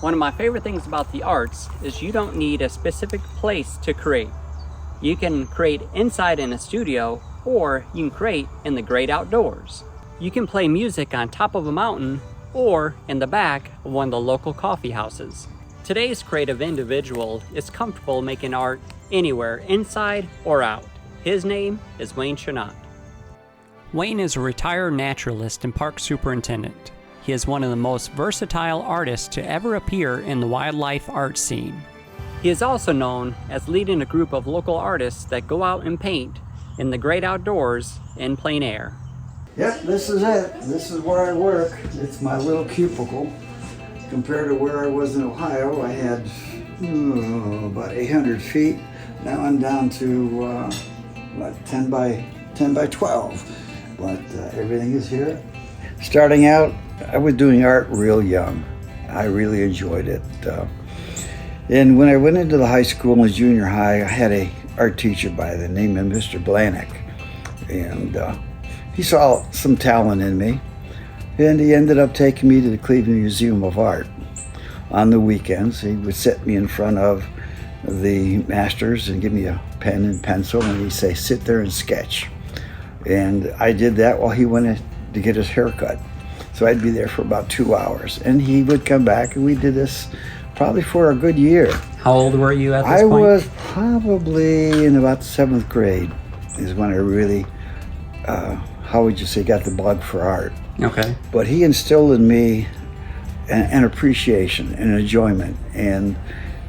One of my favorite things about the arts is you don't need a specific place to create. You can create inside in a studio, or you can create in the great outdoors. You can play music on top of a mountain or in the back of one of the local coffee houses. Today's creative individual is comfortable making art anywhere, inside or out. His name is Wayne Chunat. Wayne is a retired naturalist and park superintendent. He is one of the most versatile artists to ever appear in the wildlife art scene. He is also known as leading a group of local artists that go out and paint in the great outdoors in plein air. Yep, this is it. This is where I work. It's my little cubicle. Compared to where I was in Ohio, I had about 800 feet. Now I'm down to 10 by 12. But everything is here. Starting out, I was doing art real young. I really enjoyed it. And when I went into the high school and junior high, I had a art teacher by the name of Mr. Blanick. And he saw some talent in me. And he ended up taking me to the Cleveland Museum of Art. On the weekends, he would set me in front of the masters and give me a pen and pencil, and he'd say, sit there and sketch. And I did that while he went to get his hair cut. So I'd be there for about 2 hours. And he would come back, and we did this probably for a good year. How old were you at this point? I point? was probably in about 7th grade is when I really, how would you say, got the bug for art. Okay. But he instilled in me an appreciation and enjoyment. And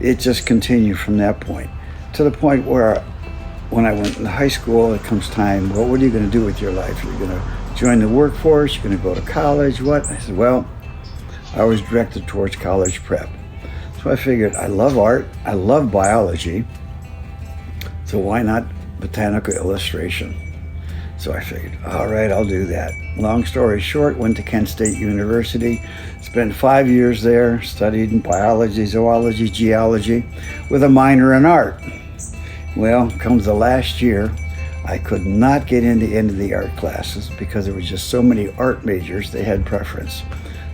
it just continued from that point. To the point where when I went into high school, it comes time, well, what are you going to do with your life? You're going to join the workforce? You're going to go to college? What? I said, well, I was directed towards college prep. So I figured, I love art, I love biology, so why not botanical illustration? So I figured, all right, I'll do that. Long story short, went to Kent State University, spent 5 years there, studied biology, zoology, geology, with a minor in art. Well, comes the last year, I could not get into any of the art classes because there was just so many art majors, they had preference.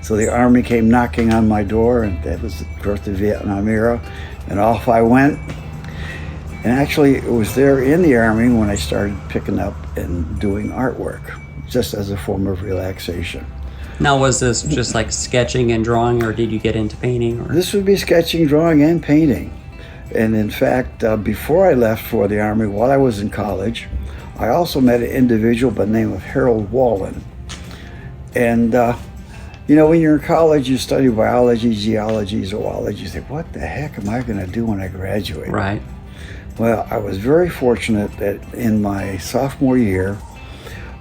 So the Army came knocking on my door, and that was of course the Vietnam era, and off I went. And actually, it was there in the Army when I started picking up and doing artwork, just as a form of relaxation. Now, was this just like sketching and drawing, or did you get into painting? Or? This would be sketching, drawing, and painting. And in fact, before I left for the Army, while I was in college, I also met an individual by the name of Harold Wallen. And you know, when you're in college, you study biology, geology, zoology. You think, what the heck am I going to do when I graduate? Right. Well, I was very fortunate that in my sophomore year,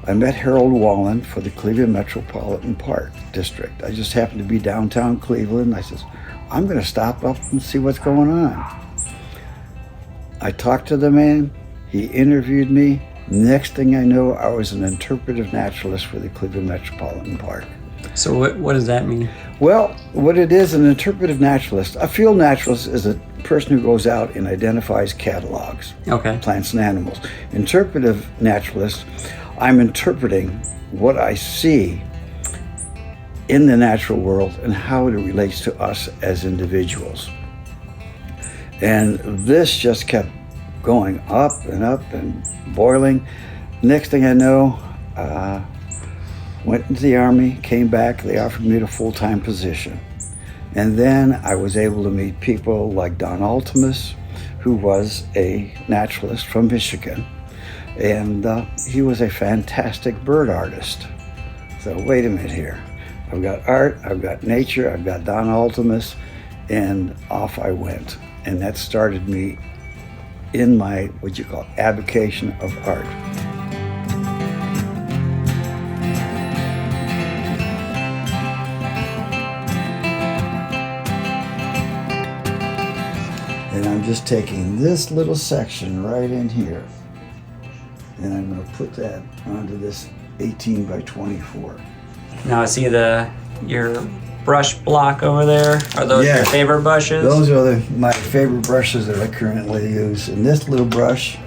I met Harold Wallen for the Cleveland Metropolitan Park District. I just happened to be downtown Cleveland. I said, I'm going to stop up and see what's going on. I talked to the man. He interviewed me. Next thing I know, I was an interpretive naturalist for the Cleveland Metropolitan Park. So what does that mean? Well, what it is, an interpretive naturalist, a field naturalist is a person who goes out and identifies catalogs, okay, plants and animals. Interpretive naturalist, I'm interpreting what I see in the natural world and how it relates to us as individuals. And this just kept going up and boiling. Next thing I know, went into the Army, came back, they offered me a full-time position. And then I was able to meet people like Don Altimus, who was a naturalist from Michigan. And he was a fantastic bird artist. So wait a minute here. I've got art, I've got nature, I've got Don Altimus, and off I went. And that started me in my, what you call, avocation of art. And I'm just taking this little section right in here, and I'm going to put that onto this 18 by 24. Now I see your brush block over there. Are those your favorite brushes? Those are my favorite brushes that I currently use. And this little brush,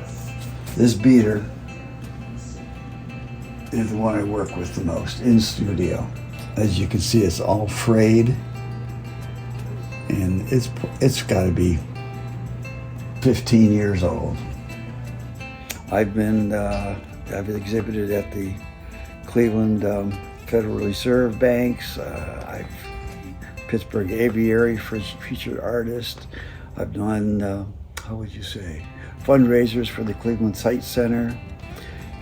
this beater, is the one I work with the most in studio. As you can see, it's all frayed. and it's got to be 15 years old. I've exhibited at the Cleveland Federal Reserve Banks. I've Pittsburgh Aviary for featured artist. I've done, how would you say, fundraisers for the Cleveland Sight Center.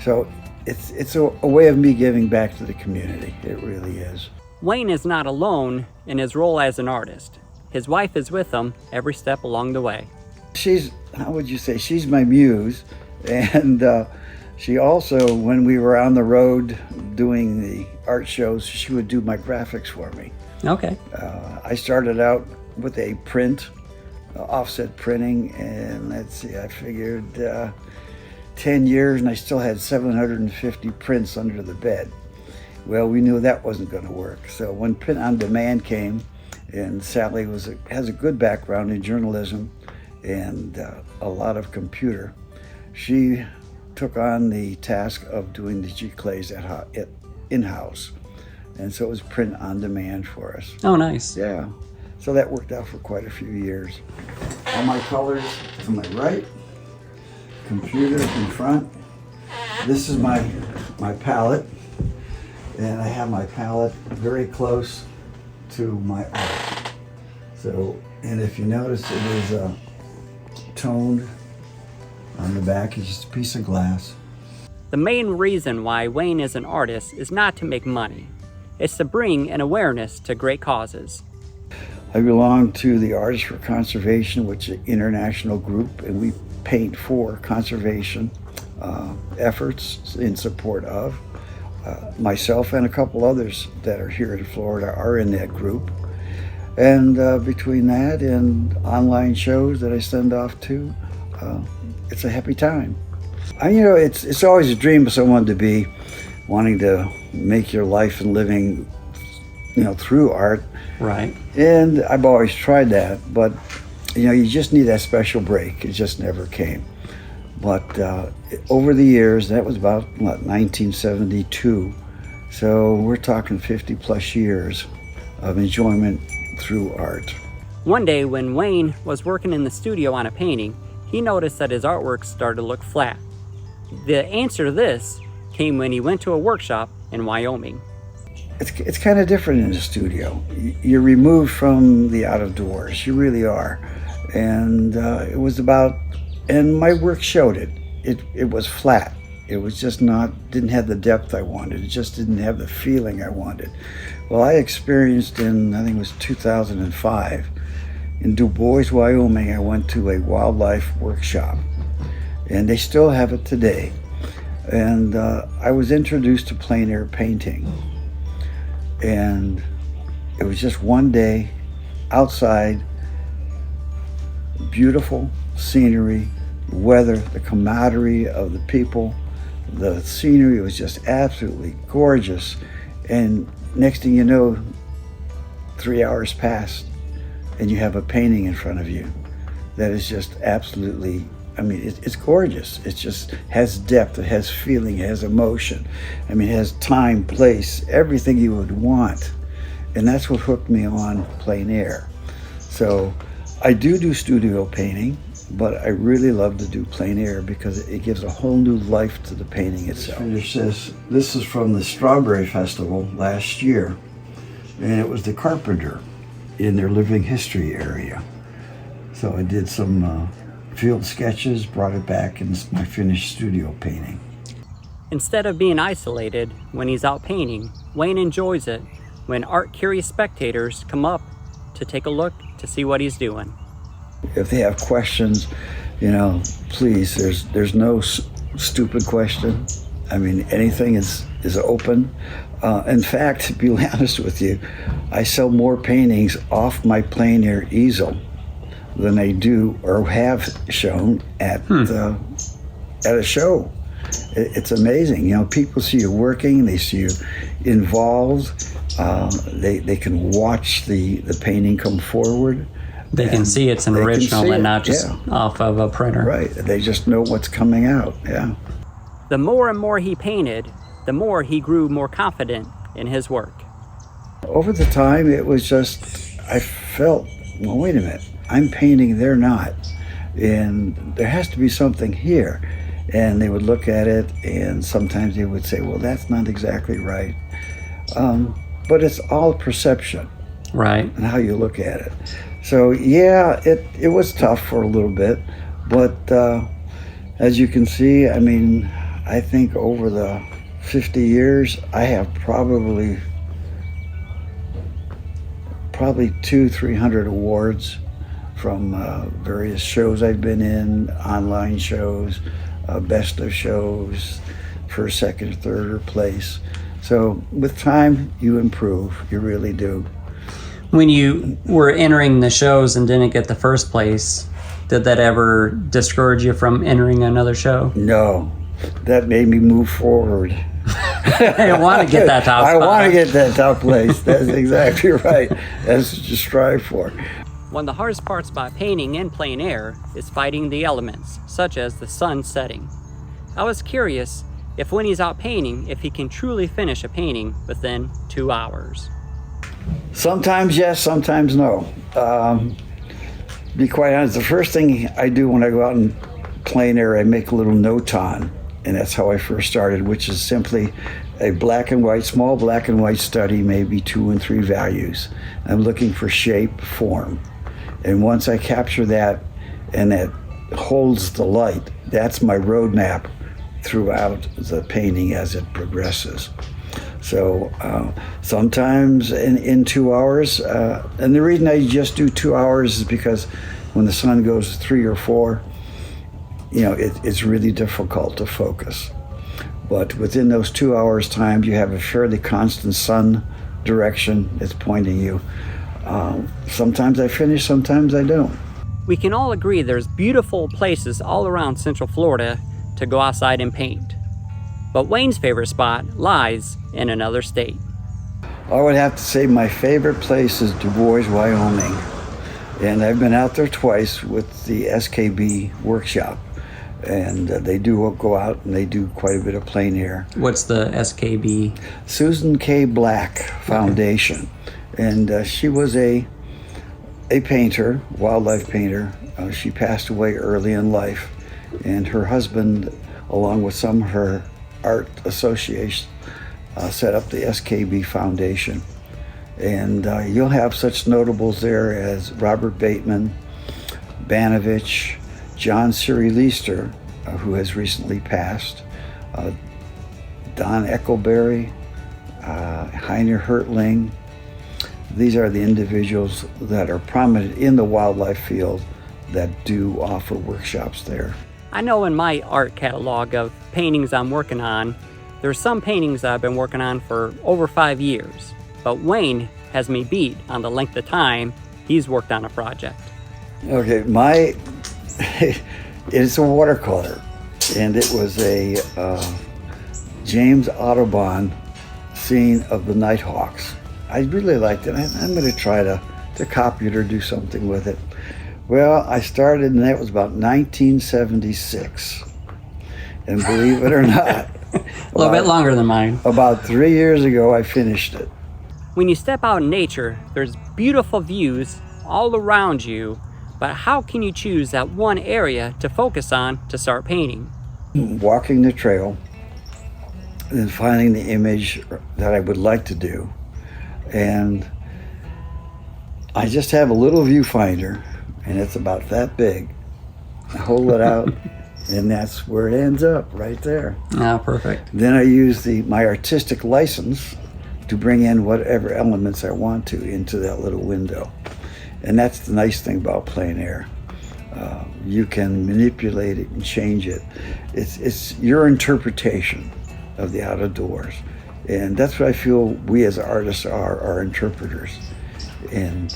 So it's a way of me giving back to the community. It really is. Wayne is not alone in his role as an artist. His wife is with him every step along the way. She's, how would you say, she's my muse. And she also, when we were on the road doing the art shows, she would do my graphics for me. Okay. I started out with a print, offset printing, and let's see, I figured 10 years and I still had 750 prints under the bed. Well, we knew that wasn't going to work. So when print on demand came, and Sally has a good background in journalism and a lot of computer, she took on the task of doing the G-Clays in-house. And so it was print on demand for us. Oh, nice. Yeah. So that worked out for quite a few years. All my colors to my right, computer in front. This is my palette, and I have my palette very close to my art. So, and if you notice, it is toned on the back. It's just a piece of glass. The main reason why Wayne is an artist is not to make money. It's to bring an awareness to great causes. I belong to the Artists for Conservation, which is an international group, and we paint for conservation efforts in support of. Myself and a couple others that are here in Florida are in that group. And between that and online shows that I send off to, it's a happy time. It's always a dream of someone to be wanting to make your life and living, through art. Right. And I've always tried that, but you just need that special break. It just never came. But over the years, that was about 1972. So we're talking 50 plus years of enjoyment through art. One day when Wayne was working in the studio on a painting, he noticed that his artwork started to look flat. The answer to this came when he went to a workshop in Wyoming. It's kind of different in the studio. You're removed from the out of doors. You really are. And it was and my work showed it. It was flat. It was just didn't have the depth I wanted. It just didn't have the feeling I wanted. Well, I experienced in, I think it was 2005, in Du Bois, Wyoming, I went to a wildlife workshop. And they still have it today. And I was introduced to plein air painting. And it was just one day outside, beautiful scenery, weather, the camaraderie of the people, the scenery was just absolutely gorgeous. And next thing you know, 3 hours passed and you have a painting in front of you that is just absolutely, it's gorgeous. It just has depth, it has feeling, it has emotion. It has time, place, everything you would want. And that's what hooked me on plein air. So I do studio painting, but I really love to do plein air because it gives a whole new life to the painting itself. This is from the Strawberry Festival last year, and it was the Carpenter in their living history area. So I did some field sketches, brought it back in my finished studio painting. Instead of being isolated when he's out painting, Wayne enjoys it when art-curious spectators come up to take a look to see what he's doing. If they have questions, please, there's no stupid question. Anything is open. In fact, to be honest with you, I sell more paintings off my plein air easel than I do or have shown at a show. It's amazing. People see you working, they see you involved. They can watch the painting come forward. They can see it's an original and not just off of a printer. Right. They just know what's coming out. Yeah. The more and more he painted, the more he grew more confident in his work. Over the time, it was just, I felt well, wait a minute, I'm painting, they're not. And there has to be something here. And they would look at it, and sometimes they would say, well, that's not exactly right. But it's all perception. Right. And how you look at it. So yeah, it was tough for a little bit, but as you can see, I mean, I think over the 50 years, I have probably 200-300 awards from various shows I've been in, online shows, best of shows, first, second, third, or place. So with time, you improve. You really do. When you were entering the shows and didn't get the first place, did that ever discourage you from entering another show? No, that made me move forward. I want to get that top spot. I want to get that top place. That's exactly right. That's what you strive for. One of the hardest parts about painting in plein air is fighting the elements, such as the sun setting. I was curious if when he's out painting, if he can truly finish a painting within 2 hours. Sometimes yes, sometimes no. Be quite honest, the first thing I do when I go out in plein air, I make a little noton, and that's how I first started, which is simply a black and white, small black and white study, maybe 2 and 3 values. I'm looking for shape, form. And once I capture that, and that holds the light, that's my roadmap throughout the painting as it progresses. So sometimes in 2 hours, and the reason I just do 2 hours is because when the sun goes 3 or 4, it's really difficult to focus. But within those 2 hours time, you have a fairly constant sun direction that's pointing you. Sometimes I finish, sometimes I don't. We can all agree there's beautiful places all around Central Florida to go outside and paint. But Wayne's favorite spot lies in another state. I would have to say my favorite place is Du Bois, Wyoming. And I've been out there twice with the SKB workshop. And they do go out and they do quite a bit of plein air. What's the SKB? Susan K. Black Foundation. And she was a painter, wildlife painter. She passed away early in life. And her husband, along with some of her art associations, set up the SKB Foundation. And you'll have such notables there as Robert Bateman, Banovich, John Siri Leister, who has recently passed, Don Eckelberry, Heiner Hertling. These are the individuals that are prominent in the wildlife field that do offer workshops there. I know in my art catalog of paintings I'm working on, there's some paintings I've been working on for over 5 years, but Wayne has me beat on the length of time he's worked on a project. Okay, it's a watercolor, and it was a James Audubon scene of the Nighthawks. I really liked it. I'm going to try to copy it or do something with it. Well, I started, and that was about 1976. And believe it or not, A little bit longer than mine. About 3 years ago, I finished it. When you step out in nature, there's beautiful views all around you, but how can you choose that one area to focus on to start painting? Walking the trail, and then finding the image that I would like to do. And I just have a little viewfinder, and it's about that big. I hold it out, and that's where it ends up, right there. Oh, perfect. Then I use my artistic license to bring in whatever elements I want to into that little window. And that's the nice thing about plein air. You can manipulate it and change it. It's your interpretation of the outdoors. And that's what I feel we as artists are interpreters and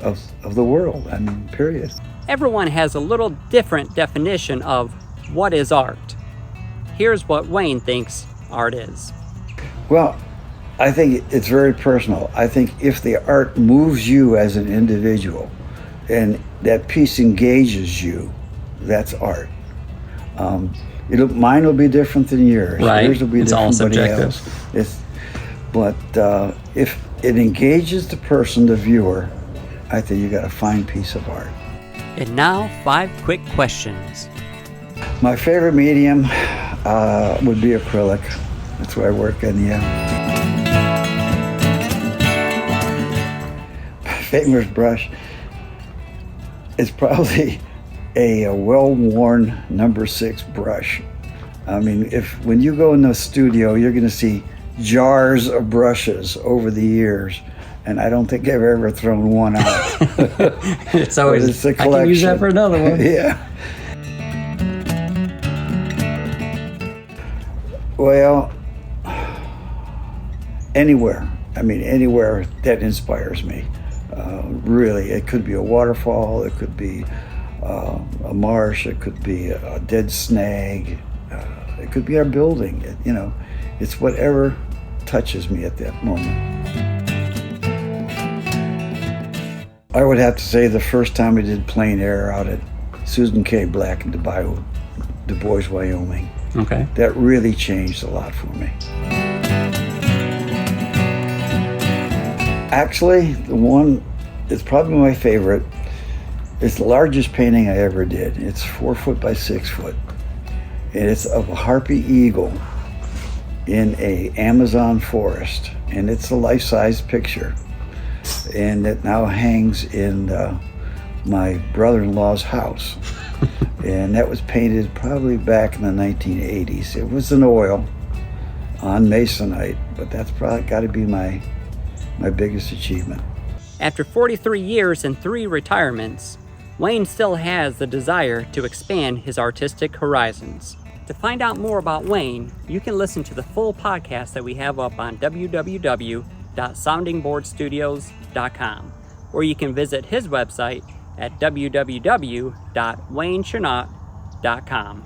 of the world, I mean, period. Everyone has a little different definition of what is art. Here's what Wayne thinks art is. Well, I think it's very personal. I think if the art moves you as an individual and that piece engages you, that's art. Mine will be different than yours. Right. Yours will be It's different all than somebody subjective. else. But if it engages the person, the viewer, I think you got a fine piece of art. And now, 5 quick questions. My favorite medium would be acrylic. That's where I work in, yeah. My favorite brush is probably a well-worn number 6 brush. I mean, when you go in the studio, you're going to see jars of brushes over the years, and I don't think I've ever thrown one out. It's always, it's a collection. I can use that for another one. Yeah. Well, anywhere. I mean, anywhere that inspires me. Really, it could be a waterfall, it could be a marsh, it could be a dead snag, it could be our building. It's whatever touches me at that moment. I would have to say the first time I did plein air out at Susan K. Black in Du Bois, Wyoming. Okay. That really changed a lot for me. Actually, the one that's probably my favorite is the largest painting I ever did. It's 4 foot by 6 foot. And it's of a harpy eagle in a Amazon forest. And it's a life-size picture. And it now hangs in my brother-in-law's house. And that was painted probably back in the 1980s. It was an oil on masonite, but that's probably got to be my biggest achievement. After 43 years and 3 retirements, Wayne still has the desire to expand his artistic horizons. To find out more about Wayne, you can listen to the full podcast that we have up on www.soundingboardstudios.com, or you can visit his website at www.waynechunat.com.